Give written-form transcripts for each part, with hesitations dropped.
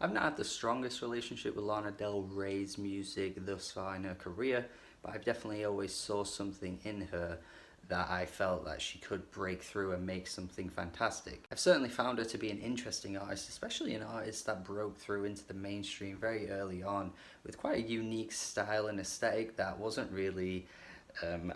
I've not had the strongest relationship with Lana Del Rey's music thus far in her career, but I've definitely always saw something in her that I felt that she could break through and make something fantastic. I've certainly found her to be an interesting artist, especially an artist that broke through into the mainstream very early on with quite a unique style and aesthetic that wasn't really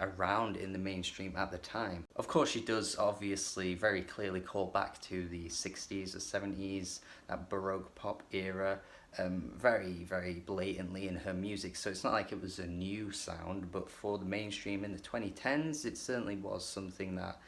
around in the mainstream at the time. Of course, she does obviously very clearly call back to the 60s or 70s, that Baroque pop era, very blatantly in her music. So it's not like it was a new sound, but for the mainstream in the 2010s, it certainly was something that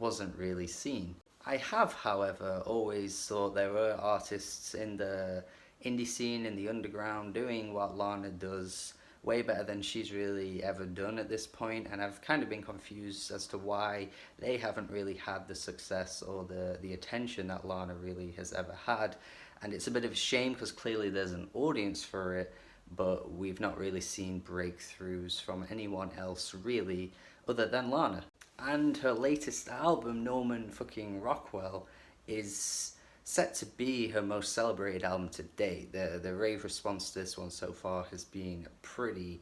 wasn't really seen. I have, however, always thought there were artists in the indie scene, in the underground, doing what Lana does way better than she's really ever done at this point, and I've kind of been confused as to why they haven't really had the success or the attention that Lana really has ever had. And it's a bit of a shame because clearly there's an audience for it, but we've not really seen breakthroughs from anyone else really other than Lana. And her latest album, Norman fucking Rockwell, is set to be her most celebrated album to date. The rave response to this one so far has been pretty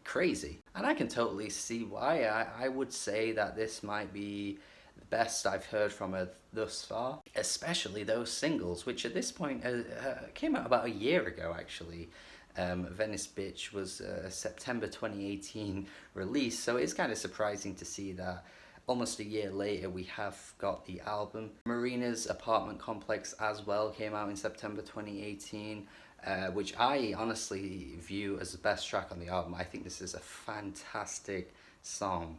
crazy. And I can totally see why. I would say that this might be the best I've heard from her thus far, especially those singles, which at this point came out about a year ago actually. Venice Bitch was a September 2018 release, so it's kind of surprising to see that almost a year later we have got the album. Marina's apartment complex as well came out in September 2018, which I honestly view as the best track on the album. I think this is a fantastic song.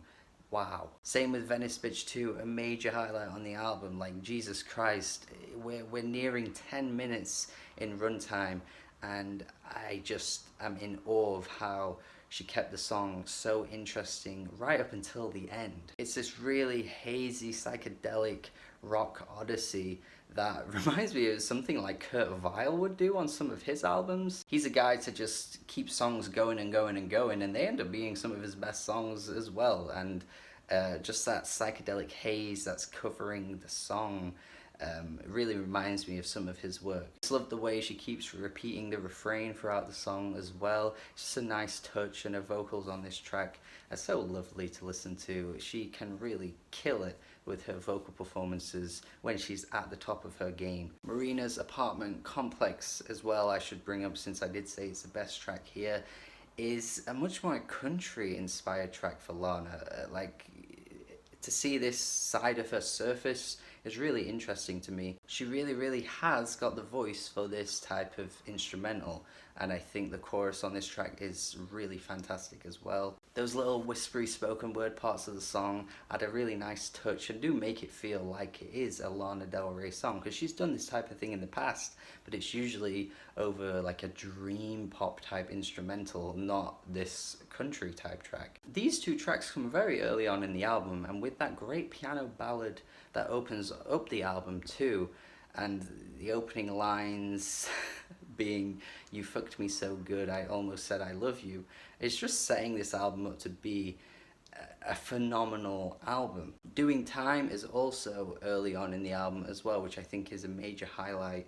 Wow. Same with Venice Bitch 2, a major highlight on the album. Like, Jesus Christ, we're nearing 10 minutes in runtime, and I just am in awe of how she kept the song so interesting right up until the end. It's this really hazy, psychedelic rock odyssey that reminds me of something like Kurt Weill would do on some of his albums. He's a guy to just keep songs going and going and going, and they end up being some of his best songs as well. And just that psychedelic haze that's covering the song really reminds me of some of his work. I just love the way she keeps repeating the refrain throughout the song as well. It's just a nice touch, and her vocals on this track are so lovely to listen to. She can really kill it with her vocal performances when she's at the top of her game. Marina's apartment complex as well, I should bring up since I did say it's the best track here, is a much more country inspired track for Lana. Like, to see this side of her surface is really interesting to me. She really has got the voice for this type of instrumental, and I think the chorus on this track is really fantastic as well. Those little whispery spoken word parts of the song add a really nice touch and do make it feel like it is a Lana Del Rey song, because she's done this type of thing in the past, but it's usually over like a dream pop type instrumental, not this country type track. These two tracks come very early on in the album, and with that great piano ballad that opens up the album too, and the opening lines being "You fucked me so good, I almost said I love you," it's just setting this album up to be a phenomenal album. Doin Time is also early on in the album as well, which I think is a major highlight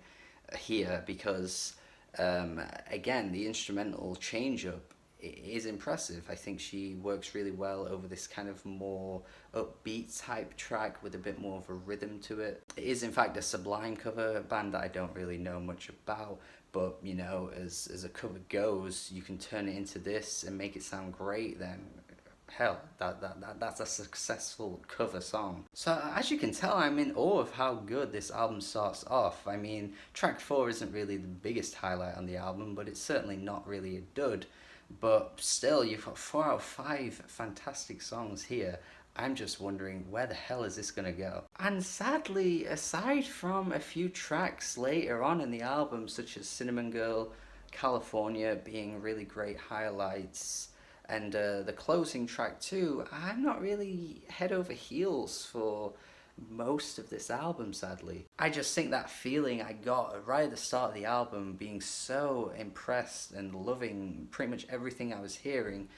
here because again, the instrumental change up is impressive. I think she works really well over this kind of more upbeat type track with a bit more of a rhythm to it. It is in fact a Sublime cover, band that I don't really know much about, but you know, as a cover goes, you can turn it into this and make it sound great, then hell, that's a successful cover song. So as you can tell, I'm in awe of how good this album starts off. I mean, track 4 isn't really the biggest highlight on the album, but it's certainly not really a dud. But still, you've got 4 out of 5 fantastic songs here. I'm just wondering, where the hell is this gonna go? And sadly, aside from a few tracks later on in the album, such as Cinnamon Girl, California being really great highlights, and the closing track too, I'm not really head over heels for most of this album, sadly. I just think that feeling I got right at the start of the album, being so impressed and loving pretty much everything I was hearing,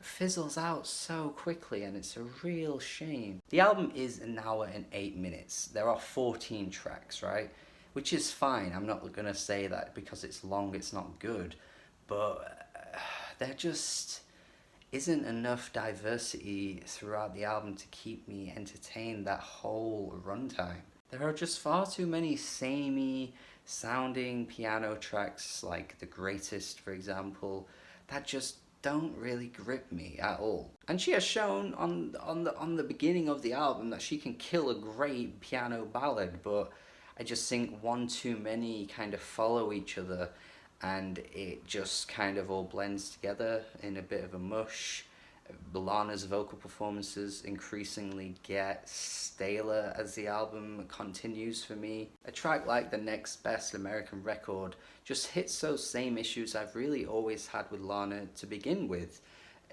fizzles out so quickly, and it's a real shame. The album is an hour and 8 minutes. There are 14 tracks, right? which is fine. I'm not gonna say that because it's long it's not good, but there just isn't enough diversity throughout the album to keep me entertained that whole runtime. There are just far too many samey sounding piano tracks, like The Greatest, for example, that just don't really grip me at all. And she has shown on the beginning of the album that she can kill a great piano ballad, but I just think one too many kind of follow each other, and it just kind of all blends together in a bit of a mush. Lana's vocal performances increasingly get staler as the album continues for me. A track like The Next Best American Record just hits those same issues I've really always had with Lana to begin with,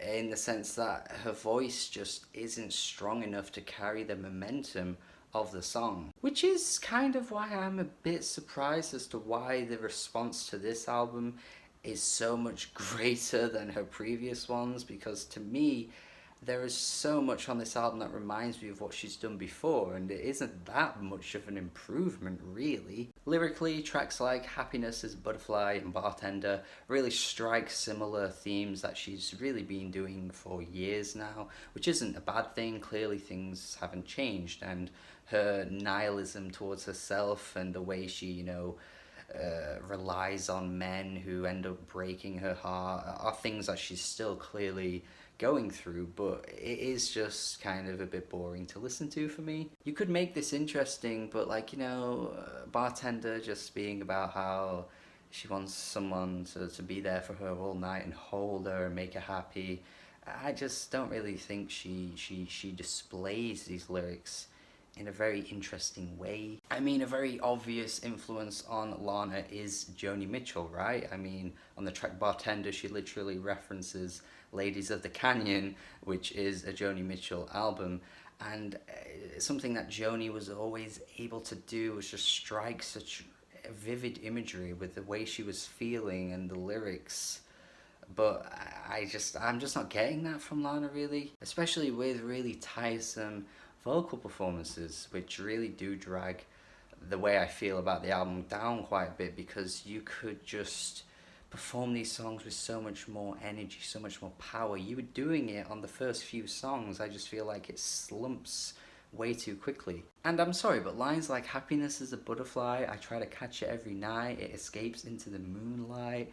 in the sense that her voice just isn't strong enough to carry the momentum of the song. Which is kind of why I'm a bit surprised as to why the response to this album is so much greater than her previous ones, because to me, there is so much on this album that reminds me of what she's done before, and it isn't that much of an improvement, really. Lyrically, tracks like Happiness is a Butterfly and Bartender really strike similar themes that she's really been doing for years now, which isn't a bad thing. Clearly, things haven't changed, and her nihilism towards herself and the way she, relies on men who end up breaking her heart are things that she's still clearly going through, but it is just kind of a bit boring to listen to for me. You could make this interesting, but Bartender just being about how she wants someone to be there for her all night and hold her and make her happy. I just don't really think she displays these lyrics in a very interesting way. I mean, a very obvious influence on Lana is Joni Mitchell, right? I mean, on the track Bartender, she literally references Ladies of the Canyon, which is a Joni Mitchell album. And something that Joni was always able to do was just strike such vivid imagery with the way she was feeling and the lyrics. But I'm just not getting that from Lana, really, especially with really tiresome vocal performances, which really do drag the way I feel about the album down quite a bit, because you could just perform these songs with so much more energy, so much more power. You were doing it on the first few songs. I just feel like it slumps way too quickly. And I'm sorry, but lines like Happiness is a Butterfly, I try to catch it every night, it escapes into the moonlight,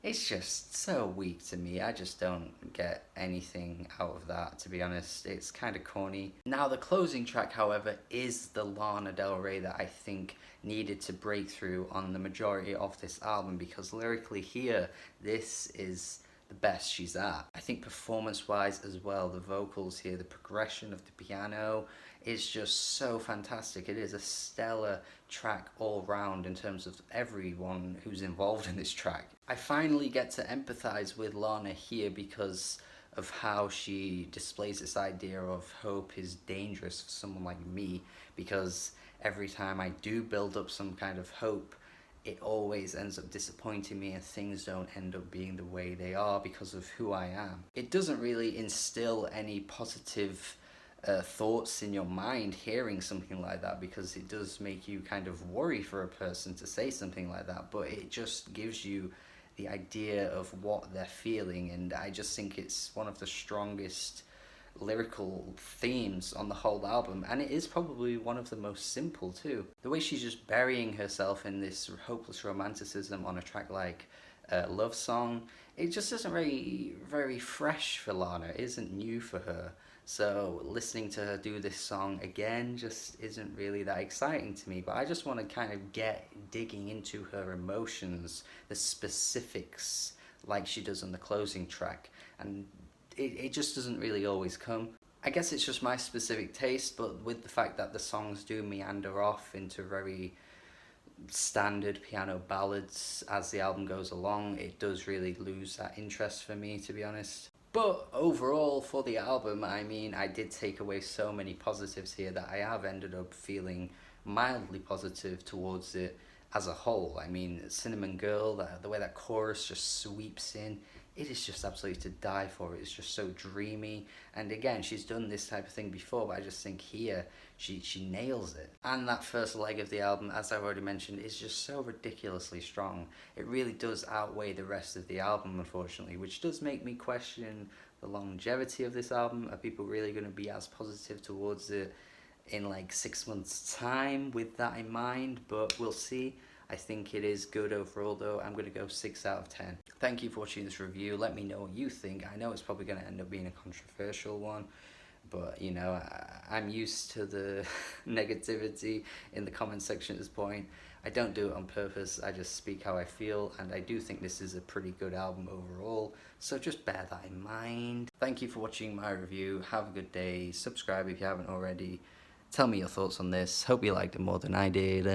it's just so weak to me. I just don't get anything out of that, to be honest. It's kind of corny. Now, the closing track, however, is the Lana Del Rey that I think needed to break through on the majority of this album, because lyrically here, this is the best she's at. I think performance-wise as well, the vocals here, the progression of the piano is just so fantastic. It is a stellar track all round in terms of everyone who's involved in this track. I finally get to empathize with Lana here because of how she displays this idea of hope is dangerous for someone like me, because every time I do build up some kind of hope, it always ends up disappointing me and things don't end up being the way they are because of who I am. It doesn't really instill any positive thoughts in your mind hearing something like that, because it does make you kind of worry for a person to say something like that, but it just gives you the idea of what they're feeling, and I just think it's one of the strongest lyrical themes on the whole album, and it is probably one of the most simple too. The way she's just burying herself in this hopeless romanticism on a track like Love Song, it just isn't very fresh for Lana. It isn't new for her. So listening to her do this song again just isn't really that exciting to me, but I just want to kind of get digging into her emotions, the specifics, like she does on the closing track, and it just doesn't really always come. I guess it's just my specific taste, but with the fact that the songs do meander off into very standard piano ballads as the album goes along, it does really lose that interest for me, to be honest. But overall, for the album, I mean, I did take away so many positives here that I have ended up feeling mildly positive towards it as a whole. I mean, Cinnamon Girl, the way that chorus just sweeps in, it is just absolutely to die for. It's just so dreamy. And again, she's done this type of thing before, but I just think here she nails it. And that first leg of the album, as I've already mentioned, is just so ridiculously strong. It really does outweigh the rest of the album, unfortunately, which does make me question the longevity of this album. Are people really going to be as positive towards it in like 6 months' time with that in mind? But we'll see. I think it is good overall, though. I'm going to go 6 out of 10. Thank you for watching this review. Let me know what you think. I know it's probably going to end up being a controversial one, but you know, I'm used to the negativity in the comment section at this point. I don't do it on purpose. I just speak how I feel, and I do think this is a pretty good album overall, so just bear that in mind. Thank you for watching my review. Have a good day. Subscribe if you haven't already. Tell me your thoughts on this. Hope you liked it more than I did.